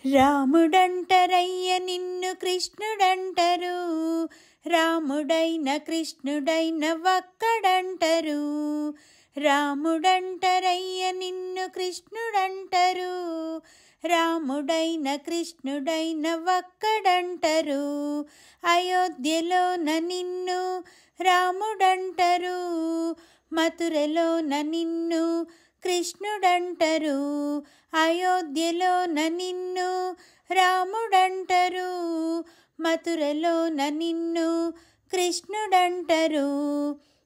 రాముడంటరయ్య నిన్ను కృష్ణుడంటరు, రాముడైన కృష్ణుడైన ఒక్కడంటరు. రాముడంటరయ్య నిన్ను కృష్ణుడంటరు, రాముడైన కృష్ణుడైన ఒక్కడంటరు. అయోధ్యలోన నిన్ను రాముడంటరు, మథురలోన నిన్ను కృష్ణుడంటరు. అయోధ్యలోన నిన్ను రాముడంటరు, మథురలోన నిన్ను కృష్ణుడంటరు.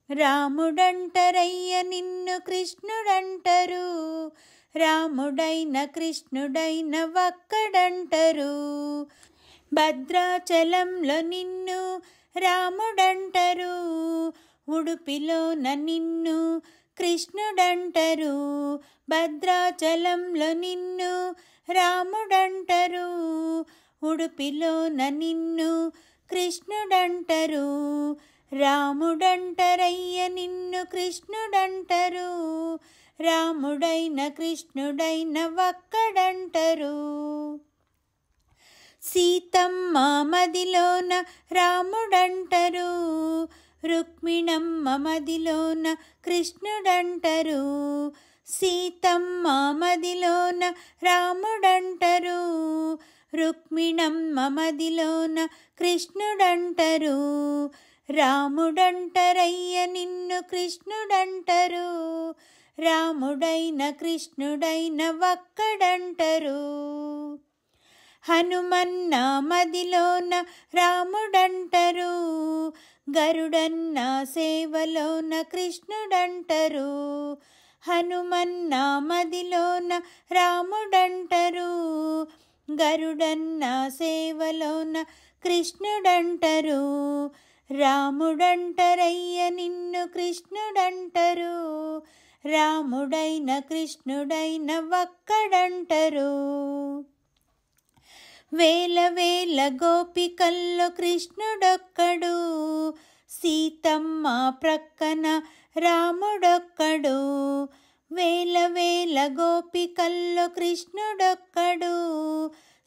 రాముడంటరయ్య నిన్ను కృష్ణుడంటరు, రాముడైన కృష్ణుడైన ఒక్కడంటరు. భద్రాచలంలో నిన్ను రాముడంటరు, ఉడుపిలోన నిన్ను కృష్ణుడంటరు. భద్రాచలంలో నిన్ను రాముడంటరు, ఉడుపిలోన నిన్ను కృష్ణుడంటరు. రాముడంటరయ్య నిన్ను కృష్ణుడంటరు, రాముడైన కృష్ణుడైన ఒక్కడంటరు. సీతమ్మ మదిలోన రాముడంటరు, రుక్మిణమ్మ మదిలోన కృష్ణుడంటరు. సీతమ్మ మదిలోన రాముడంటరు, రుక్మిణమ్మ మదిలోన కృష్ణుడంటరు. రాముడంటరయ్య నిన్ను కృష్ణుడంటరు, రాముడైన కృష్ణుడైన ఒక్కడంటరు. హనుమన్న మదిలోన రాముడంటరు, గరుడన్న సేవలోన కృష్ణుడంటరు. హనుమన్న మదిలోన రాముడంటరు, గరుడన్న సేవలోన కృష్ణుడంటరు. రాముడంటరయ్య నిన్ను కృష్ణుడంటరు, రాముడైన కృష్ణుడైన ఒక్కడంటరు. వేల వేల గోపికల్లో కృష్ణుడొక్కడు, సీతమ్మ ప్రక్కన రాముడొక్కడు. వేల వేల గోపికల్లో కృష్ణుడొక్కడు,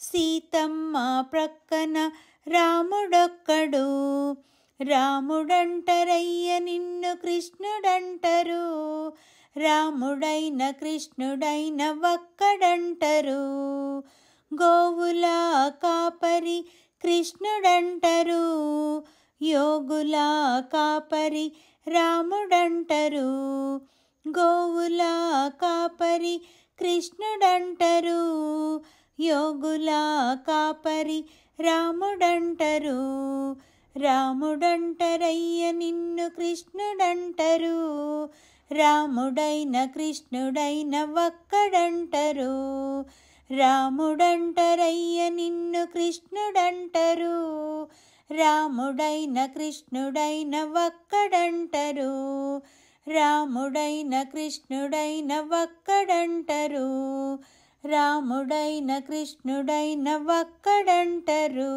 సీతమ్మ ప్రక్కన రాముడొక్కడు. రాముడంటరయ్య నిన్ను కృష్ణుడంటరు, రాముడైన కృష్ణుడైన ఒక్కడంటరు. గోవుల కాపరి కృష్ణుడంటరు, యోగుల కాపరి రాముడంటరు. గోవుల కాపరి కృష్ణుడంటరు, యోగుల కాపరి రాముడంటరు. రాముడంటరయ్య నిన్ను కృష్ణుడంటరు, రాముడైన కృష్ణుడైన ఒక్కడంటరు. రాముడంటరయ్య నిన్ను కృష్ణుడంటరు, రాముడైన కృష్ణుడైన ఒక్కడంటరు. రాముడైన కృష్ణుడైన ఒక్కడంటరు, రాముడైన కృష్ణుడైన ఒక్కడంటరు.